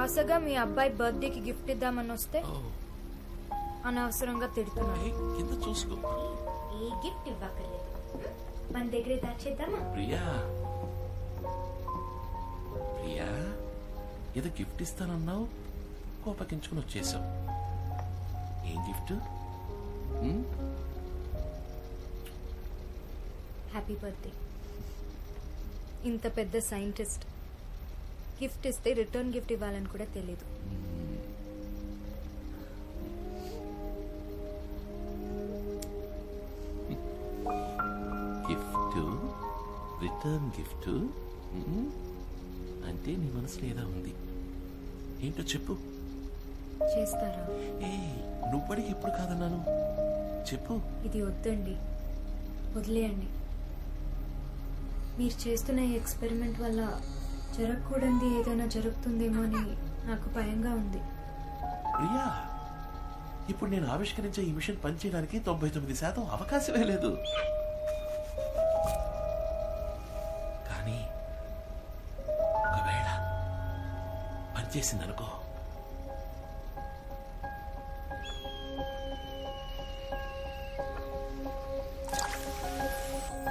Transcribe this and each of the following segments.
ఆశగా మీ అబ్బాయి బర్త్డేకి గిఫ్ట్ ఇద్దామని వస్తే అనవసరంగా తిడుతున్నాను. కింద చూసుకో. ఏ గిఫ్ట్ ఇవ్వక్కర్లేదు, మన దగ్గరే దాచేద్దామా? ప్రియా ప్రియా ఏదో గిఫ్ట్ ఇస్తానన్నావు, కోపగించుకుని వచ్చేసావు. ఏం గిఫ్ట్? Happy birthday. ఇంత పెద్ద సైంటిస్ట్ గిఫ్ట్ ఇస్తే రిటర్న్ గిఫ్ట్ ఇవ్వాలని కూడా తెలీదు. గిఫ్ట్, రిటర్న్ గిఫ్ట్ అంటే నీ మనసులో ఏదో ఉంది. ఏంటో చెప్పు. చేస్తారా? ఏ నువ్వడికి ఎప్పుడు కాదన్నాను, చెప్పు. ఇది వద్దండి, వదిలేయండి. మీరు చేస్తున్న ఈ ఎక్స్పెరిమెంట్ వల్ల జరగకూడదు ఏదైనా జరుగుతుందేమో అని నాకు భయంగా ఉంది. ప్రియా, ఇప్పుడు నేను ఆవిష్కరించే ఈ మిషన్ పనిచేయడానికి 99% అవకాశమే లేదు. కానీ ఒకవేళ పనిచేసిందనుకో,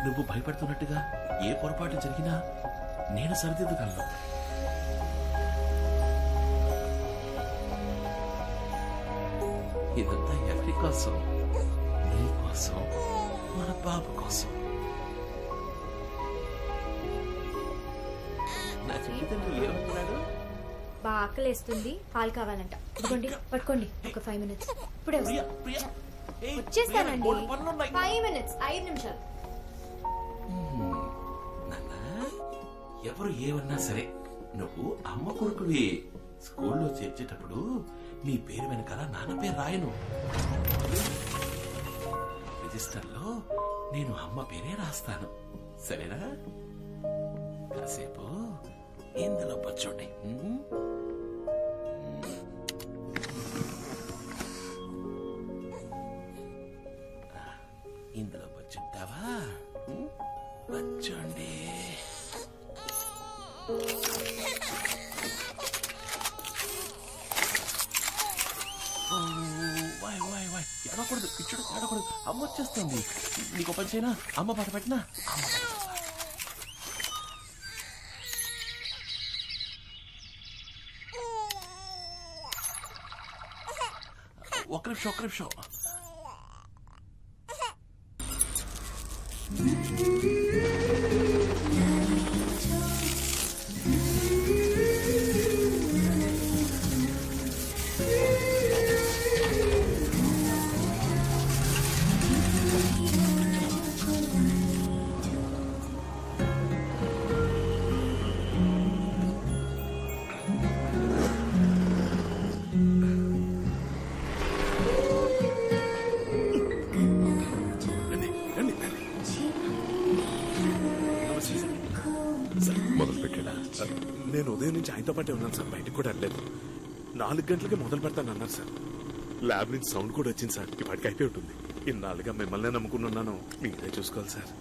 నువ్వు భయపడుతున్నట్టుగా ఏ పొరపాటు జరిగినా నేను సరిదిద్దగలను. ఇదంతా ఎవరి కోసం? నీ కోసం, మన బాబు కోసం. నా చిట్టితండ్రి ఏమన్నాడు? బాగా ఆకలేస్తుంది, పాలు కావాలంట. ఇదిగోండి, పట్టుకోండి. ఒక 5 minutes ఇప్పుడే వచ్చేస్తానండి. 5 minutes, 5 నిమిషాలు. ఎవరు ఏమన్నా సరే, నువ్వు అమ్మ కొడుకువి. స్కూల్లో చేర్చేటప్పుడు నీ పేరు వెనకాల నాన్న పేరు రాయను. రిజిస్టర్లో నేను అమ్మ పేరే రాస్తాను. సరేనా? కాసేపు ఇందులో పచ్చోండి. ఇందులో పచ్చుంటావా? పచ్చోండి. ఏడకూడదు, పిచ్చుడు ఏడకూడదు. అమ్మ వచ్చేస్తుంది. నీకు పని చేయనా? అమ్మ బాధ పెట్టినా? ఒక్క నిమిషం. మొదలు పెట్టాడా? నేను ఉదయం నుంచి ఆయనతో పాటే ఉన్నాను సార్, బయటకు కూడా వెళ్ళలేదు. 4 గంటలకే మొదలు పెడతానన్నారు సార్. ల్యాబ్ నుంచి సౌండ్ కూడా వచ్చింది సార్. ఇప్పటికి అయిపోయి ఉంటుంది. ఇన్నాళ్ళుగా మిమ్మల్నే నమ్ముకున్నాను, మీరే చూసుకోవాలి సార్.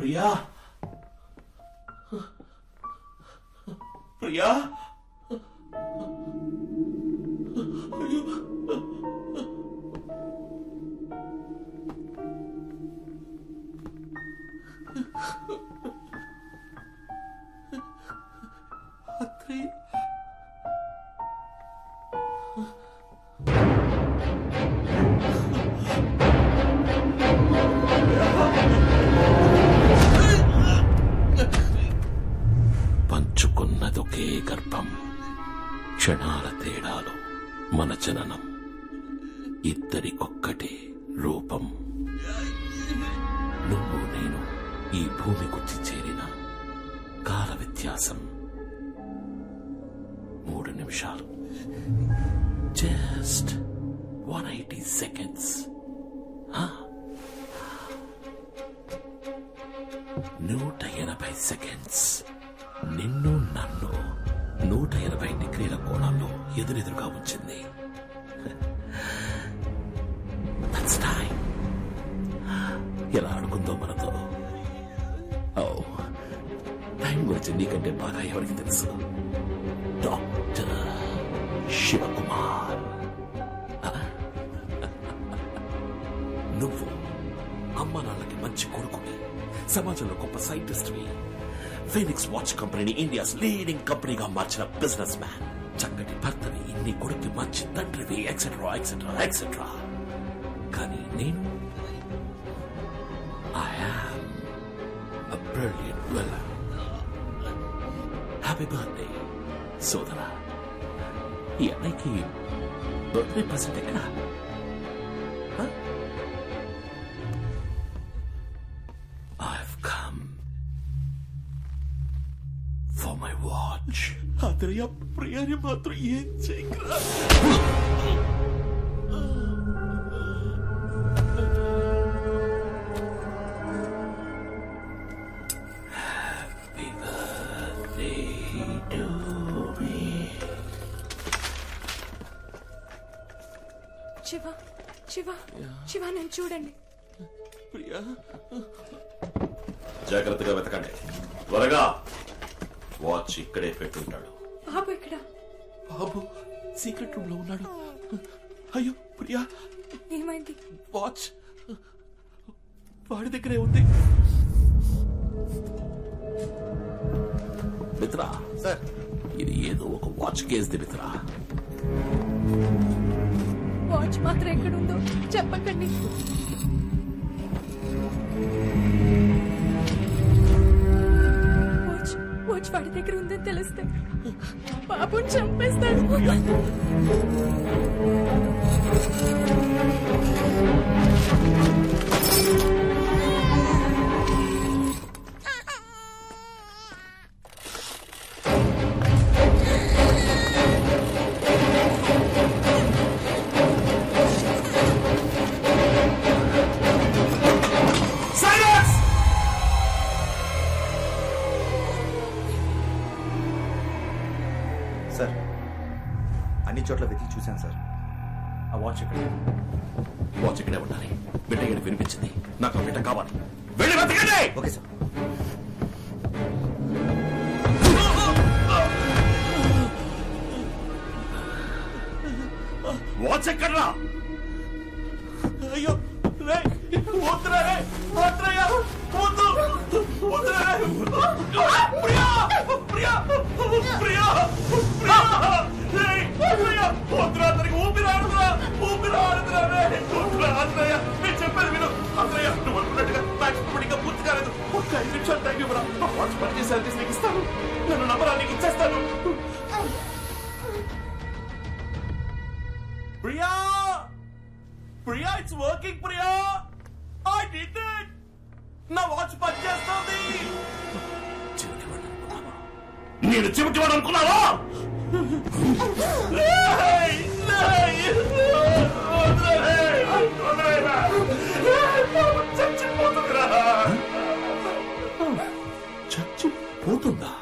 ప్రియా ప్రియా అయ్యో. అత్రి పంచుకున్నదొకే గర్భం, క్షణాల తేడాలు మన జననం, ఇద్దరికొక్కటే రూపం. నువ్వు నేను ఈ భూమి గుర్తి చేరిన కాల వ్యత్యాసం 3 నిమిషాలు. Just 180 seconds. 180 సెకండ్స్. నిన్ను నన్ను 180 డిగ్రీల కోణంలో ఎదురెదురుగా ఉంచింది. That's time. ఎలా ఆడుకుందో మనతో. ఓ, టైం గురించి నీకంటే బాగా ఎవరికి తెలుసు? డాక్టర్ శివకుమార్. నువ్వు అమ్మ నాన్నకి మంచి కొడుకుని, సమాజంలో గొప్ప సైంటిస్ట్వి, ఫీనిక్స్ వాచ్ కంపెనీని ఇండియాస్ లీడింగ్ కంపెనీగా మార్చిన బిజినెస్ మ్యాన్, చక్కటి భర్తవి, నీ కొడుక్కి మంచి తండ్రివి, ఎక్సెట్రా ఎక్సెట్రా ఎక్సెట్రా. కానీ నేను I am a brilliant villain. Happy birthday, సోదరా. ఈ అన్నయ్యకి బర్త్డే ప్రెసెంట్ ఎక్కడా? I've come for my watch. అదరయ్య ప్రియాని మాత్రం ఏం చేయగలరా? శివ శివ శివ, నేను చూడండి. ప్రియా, జాగ్రత్తగా వెతకండి, త్వరగా. వాచ్ ఇక్కడే పెట్టుంటాడు. బాబు ఇక్కడ. బాబు సీక్రెట్ రూమ్ లో ఉన్నాడు. అయ్యో ప్రియా, ఏమైంది? వాచ్ వాడి దగ్గరే ఉంది. మిత్రా సార్, ఇది ఏదో ఒక వాచ్ కేసుది మిత్రా. వాచ్ మాత్రం ఎక్కడుందో చెప్పకండి. వాచ్ వాచ్ వాడి దగ్గర ఉందని తెలిస్తే బాబుని చంపేస్తాడు. సార్, అన్ని చోట్ల వెతికి చూశాను సార్. ఆ వాచ్ ఎక్కడ? వాచ్ ఇక్కడే ఉండాలి. బిడ్డ ఇక్కడ వినిపించింది. నాకు ఆ బిడ్డ కావాలి. వెళ్ళి వెతకండి. Okay sir. వాచ్ ఎక్కడ్రా? అయ్యో వద్దురా, వద్దురా, వద్దు, వద్దురా. ప్రియా, ప్రియా, ప్రియా, ప్రియా, ప్రియా, వద్దురా. అతనికి ఊపిరాడుతురా, ఊపిరాడుతురా. వద్దురా అన్నయ్య, నేను చెప్పాను విను. అన్నయ్య, నువ్వు అనుకున్నట్టుగా మ్యాచ్ ఇంకా పూర్తి కాలేదు. ఒక్క 5 నిమిషాలు టైం ఇవ్వరా. ఆ వాచ్ పని చేసి నీకు ఇస్తాను. నన్ను నమ్మరా, నీకు ఇచ్చేస్తాను. Priya, Priya, it's working. Priya, I did it. నా వాచ్ పని చేస్తుంది. నేను చెవిటివాడు అనుకున్నావా? చచ్చిపోతుందా?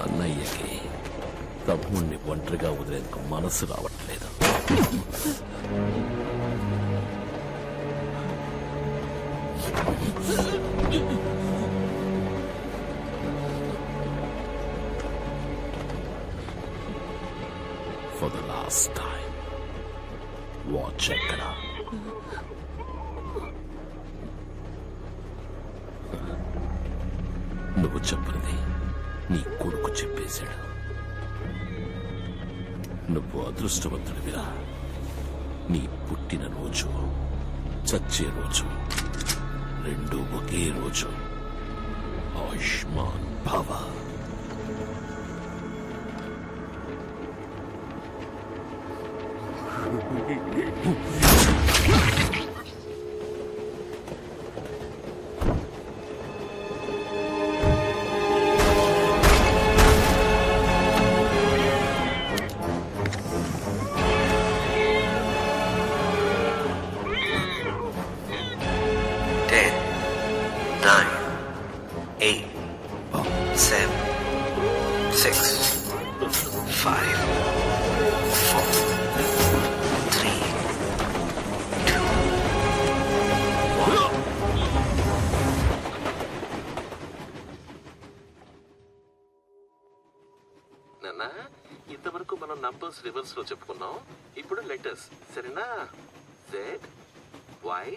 అన్నయ్యకి తమ్ముణ్ణి ఒంటరిగా వదిలేందుకు మనసు రావట్లేదు. For the last time, watch ఎక్కడ? నువ్వు చెప్పనిది నీ కొడుకు చెప్పేశాడు. నువ్వు అదృష్టవంతుడివిరా. నీ పుట్టిన రోజు, చచ్చే రోజు రెండు ఒకే రోజు. ఆయుష్మాన్ భవ. నంబర్స్ రివర్స్ లో చెప్పుకున్నాం. ఇప్పుడు లెటర్స్, సరేనా? Z Y